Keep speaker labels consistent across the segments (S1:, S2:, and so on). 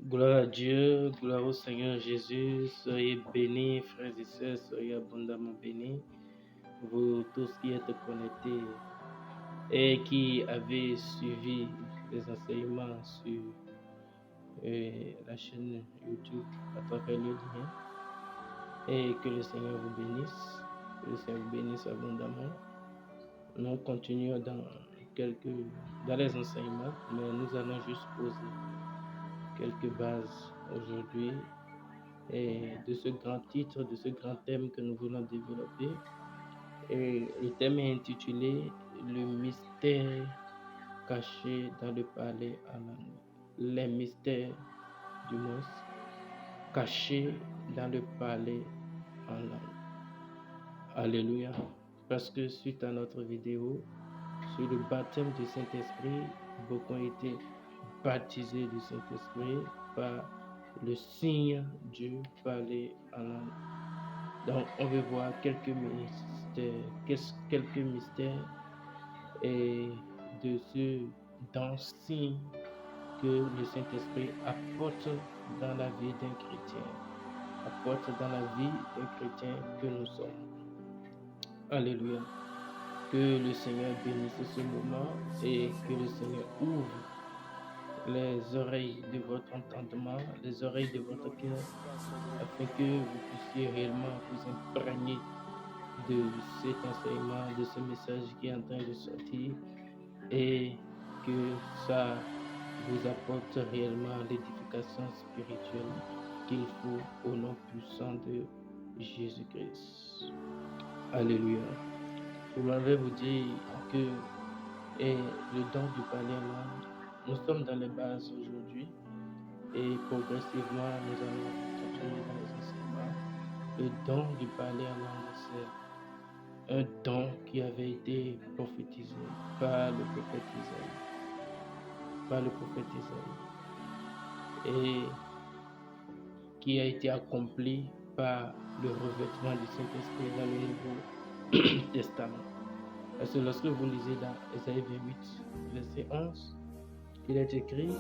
S1: Gloire à Dieu, gloire au Seigneur Jésus. Soyez bénis, frères et sœurs, soyez abondamment bénis. Vous tous qui êtes connectés et qui avez suivi les enseignements sur la chaîne YouTube à travers le lien. Et que le Seigneur vous bénisse, que le Seigneur vous bénisse abondamment. Nous continuons dans les enseignements, mais nous allons juste poser quelques bases aujourd'hui et de ce grand titre, de ce grand thème que nous voulons développer. Et le thème est intitulé Le mystère caché dans le palais en langue. Les mystères du monstre cachés dans le palais en langue. Alléluia. Parce que suite à notre vidéo sur le baptême du Saint-Esprit, beaucoup ont été baptisés du Saint-Esprit par le signe du palais en langue. Donc, on veut voir quelques mystères et de ce don signe que le Saint-Esprit apporte dans la vie d'un chrétien, apporte dans la vie d'un chrétien que nous sommes. Alléluia. Que le Seigneur bénisse ce moment et que le Seigneur ouvre les oreilles de votre entendement, les oreilles de votre cœur, afin que vous puissiez réellement vous imprégner de cet enseignement, de ce message qui est en train de sortir, et que ça vous apporte réellement l'édification spirituelle qu'il faut au nom puissant de Jésus-Christ. Alléluia. Je voudrais vous dire que le don du palais en langue, nous sommes dans les bases aujourd'hui et progressivement nous allons continuer dans les enseignements. Le don du palais en langue, c'est un don qui avait été prophétisé par le prophète Isaïe, et qui a été accompli par le revêtement du Saint-Esprit dans le Nouveau Testament. Parce que lorsque vous lisez dans Ésaïe 28, verset 11, il est écrit,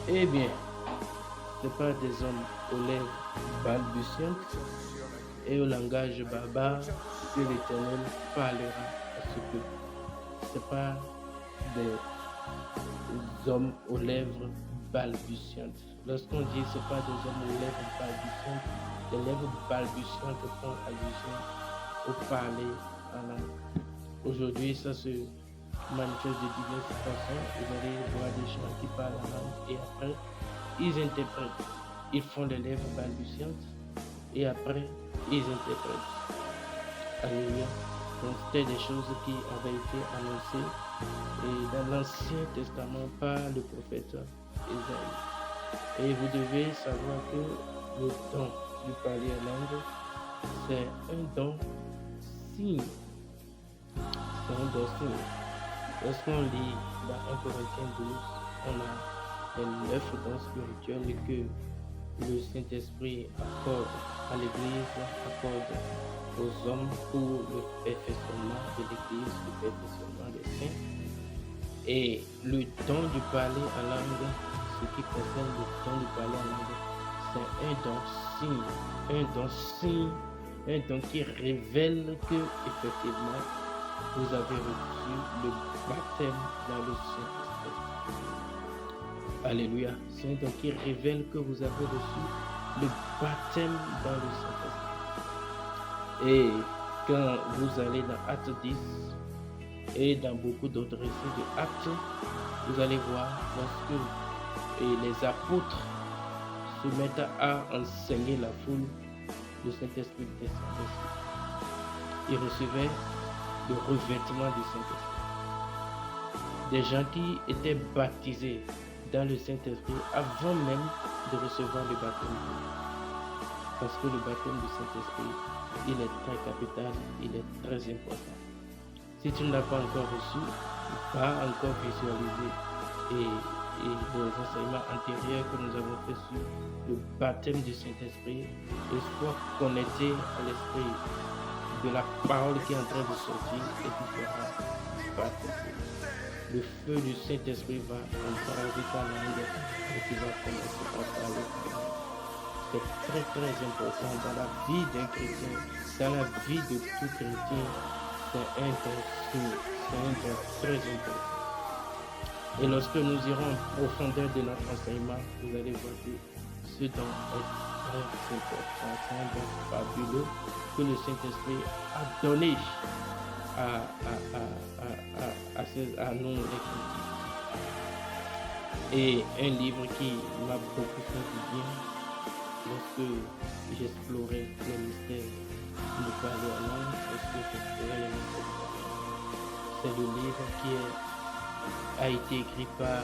S1: eh bien, ce n'est pas des hommes aux lèvres balbutiantes et au langage barbare que l'Éternel parlera à ce peuple. Ce n'est pas des hommes aux lèvres balbutiantes. Lorsqu'on dit ce n'est pas des hommes aux lèvres balbutiantes, les lèvres balbutiantes font allusion au parler en langue. Aujourd'hui, ça se manifeste de diverses façons. Vous allez voir des gens qui parlent en langue et après, ils interprètent. Ils font les lèvres balbutiantes et après, ils interprètent. Alléluia. Donc, c'était des choses qui avaient été annoncées dans l'Ancien Testament par le prophète Isaïe. Et vous devez savoir que le don du parler en langue, c'est un don signe. C'est un don signe. Lorsqu'on lit dans 1 Corinthiens 12, on a les 9 dons spirituels que le Saint-Esprit accorde à l'Église, accorde aux hommes pour le perfectionnement de l'Église, le perfectionnement des saints. Et le don du parler en langue, ce qui concerne le don du parler en langue, c'est un don signe, un don qui révèle que effectivement vous avez reçu le baptême dans le Saint-Esprit. Alléluia. C'est un don qui révèle que vous avez reçu le baptême dans le Saint-Esprit. Et quand vous allez dans Actes 10 et dans beaucoup d'autres récits de Actes, vous allez voir lorsque les apôtres se mettent à enseigner la foule, le Saint-Esprit descendait. Ils recevaient le revêtement du Saint-Esprit. Des gens qui étaient baptisés dans le Saint-Esprit avant même de recevoir le baptême. Parce que le baptême du Saint-Esprit, il est très capital, il est très important. Si tu ne l'as pas encore reçu, pas encore visualisé et les enseignements antérieurs que nous avons fait sur le baptême du Saint-Esprit, et sois connecté à l'esprit de la parole qui est en train de sortir et qui sera baptisé. le feu du Saint-Esprit va embraser ta langue et tu vas commencer à parler. C'est très très important dans la vie d'un chrétien, dans la vie de tout chrétien. C'est un don très important. Et lorsque nous irons en profondeur de notre enseignement, vous allez voir que ce don est très important. C'est un don fabuleux que le Saint-Esprit a donné à nous les chrétiens. Et un livre qui m'a beaucoup fait du bien lorsque j'explorais les mystères de parler en langue, c'est le livre qui a été écrit par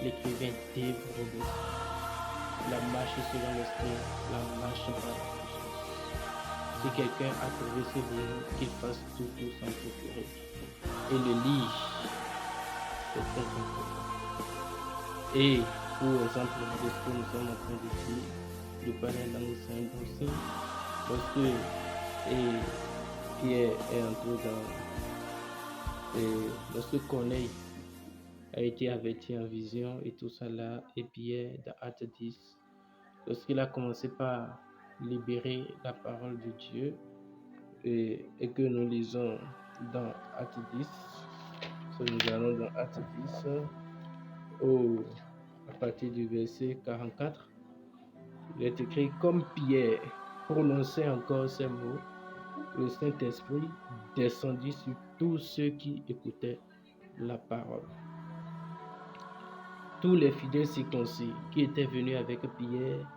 S1: l'écrivain Dave Roberts. La marche selon l'esprit, la marche par la puissance. Si quelqu'un a trouvé ce livre, qu'il fasse tout pour s'en procurer et le lire. C'est très important. Et pour exemple de ce que nous sommes en train de dire, de parler en langue, c'est un bon signe. Lorsque Pierre est entré lorsque Corneille a été averti en vision et tout ça là, et Pierre dans Acte 10, lorsqu'il a commencé par libérer la parole de Dieu et que nous lisons dans Acte 10, nous allons dans Acte 10 à partir du verset 44, il est écrit: comme Pierre prononçait encore ces mots, le Saint-Esprit descendit sur tous ceux qui écoutaient la parole. Tous les fidèles circoncis qui étaient venus avec Pierre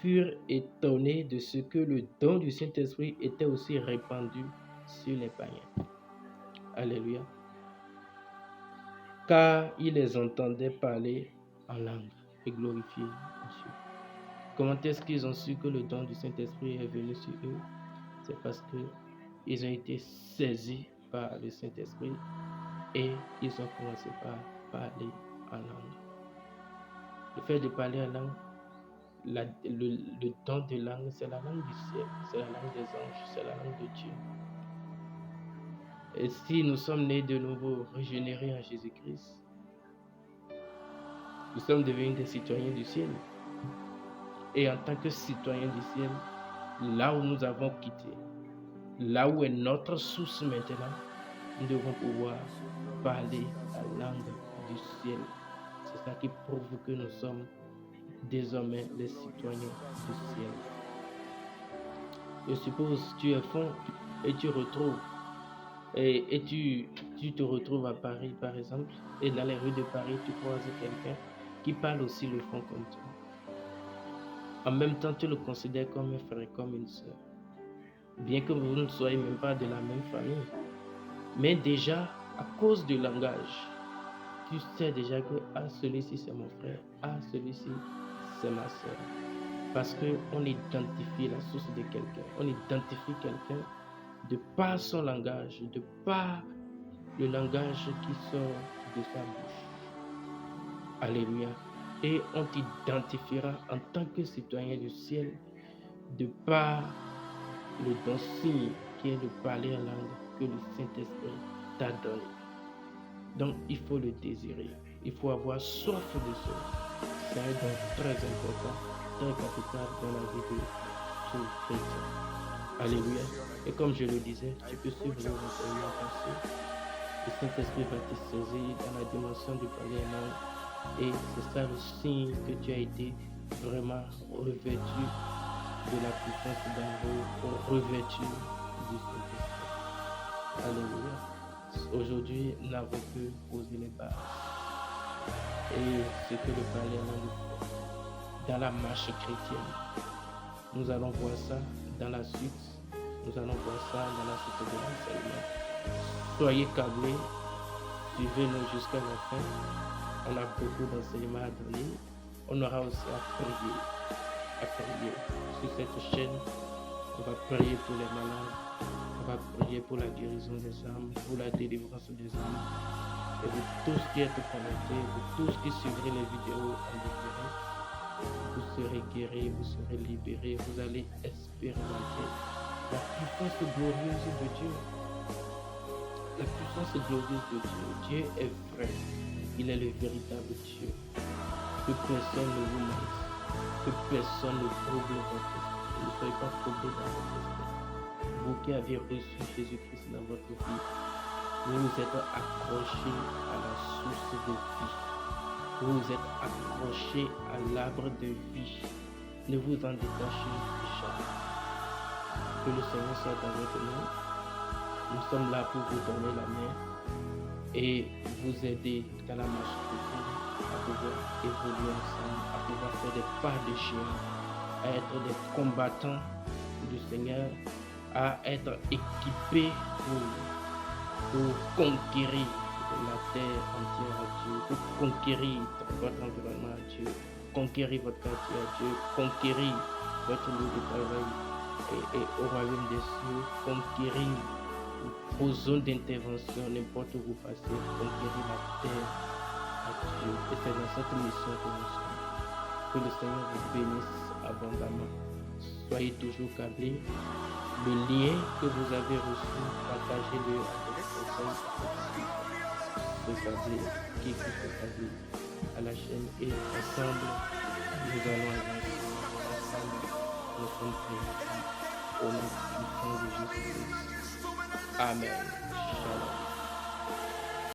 S1: furent étonnés de ce que le don du Saint-Esprit était aussi répandu sur les païens. Alléluia. Car ils les entendaient parler en langue et glorifier Dieu. Comment est-ce qu'ils ont su que le don du Saint-Esprit est venu sur eux? C'est parce qu'ils ont été saisis par le Saint-Esprit et ils ont commencé par parler en langue. Le fait de parler en langue, le don de langue, c'est la langue du ciel, c'est la langue des anges, c'est la langue de Dieu. Et si nous sommes nés de nouveau, régénérés en Jésus-Christ, nous sommes devenus des citoyens du ciel. Et en tant que citoyens du ciel, là où nous avons quitté, là où est notre source maintenant, nous devons pouvoir parler la langue du ciel. C'est ça qui prouve que nous sommes désormais les citoyens du ciel. Je suppose que tu es fond et tu retrouves et tu te retrouves à Paris par exemple, et dans les rues de Paris tu croises quelqu'un qui parle aussi le fond comme toi. En même temps tu le considères comme un frère, comme une soeur, bien que vous ne soyez même pas de la même famille. Mais déjà, à cause du langage, tu sais déjà que celui-ci c'est mon frère, celui-ci c'est ma soeur. Parce qu'on identifie la source de quelqu'un, on identifie quelqu'un de par son langage, de par le langage qui sort de sa bouche. Alléluia. Et on t'identifiera en tant que citoyen du ciel de par le don signe qui est de parler en langue que le Saint-Esprit t'a donné. Donc il faut le désirer, il faut avoir soif de ça. C'est un don très important, très capital dans la vie de tout chrétien. Alléluia. Et comme je le disais, tu peux suivre le renseignement passé. Le Saint-Esprit va te saisir dans la dimension du parler en langue. Et c'est ça le signe que tu as été vraiment revêtu de la puissance d'en haut, revêtu du Saint-Esprit. Alléluia. Aujourd'hui, nous n'avons que posé les bases. Et ce que le parler en langue fait dans la marche chrétienne. Nous allons voir ça dans la suite. Nous allons voir ça dans la suite de l'enseignement. Soyez câblés, suivez-nous jusqu'à la fin. On a beaucoup d'enseignements à donner. On aura aussi à prier. Sur cette chaîne, on va prier pour les malades. On va prier pour la guérison des âmes, pour la délivrance des âmes. Et vous tous qui êtes connectés, vous tous qui suivrez les vidéos en différé, vous serez guéris, vous serez libérés, vous allez expérimenter la puissance glorieuse de Dieu. la puissance glorieuse de Dieu. Dieu est vrai. Il est le véritable Dieu. Que personne ne vous laisse. Que personne ne trouble votre esprit. Ne soyez pas troublés dans votre esprit. Vous qui avez reçu Jésus-Christ dans votre vie, vous vous êtes accrochés à la source de vie. Vous vous êtes accrochés à l'arbre de vie. Ne vous en détachez jamais. Que le Seigneur soit avec nous. Nous sommes là pour vous donner la main et vous aider dans la marche de vie, à pouvoir évoluer ensemble, à pouvoir faire des pas de géant, à être des combattants du Seigneur, à être équipés pour conquérir la terre entière à Dieu, pour conquérir votre environnement à Dieu, conquérir votre quartier à Dieu, conquérir votre lieu de travail et au royaume des cieux, conquérir vos zones d'intervention, n'importe où vous passez, conquérir la terre à Dieu. Et c'est dans cette mission que nous sommes. Que le Seigneur vous bénisse abondamment. Soyez toujours câblés. Le lien que vous avez reçu, partagez-le avec vos personnes se câbler, qui puisse se câbler à la chaîne. Et ensemble, nous allons avancer. Ensemble, nous sommes prêts au nom puissant de Jésus-Christ. Amen. Shalom.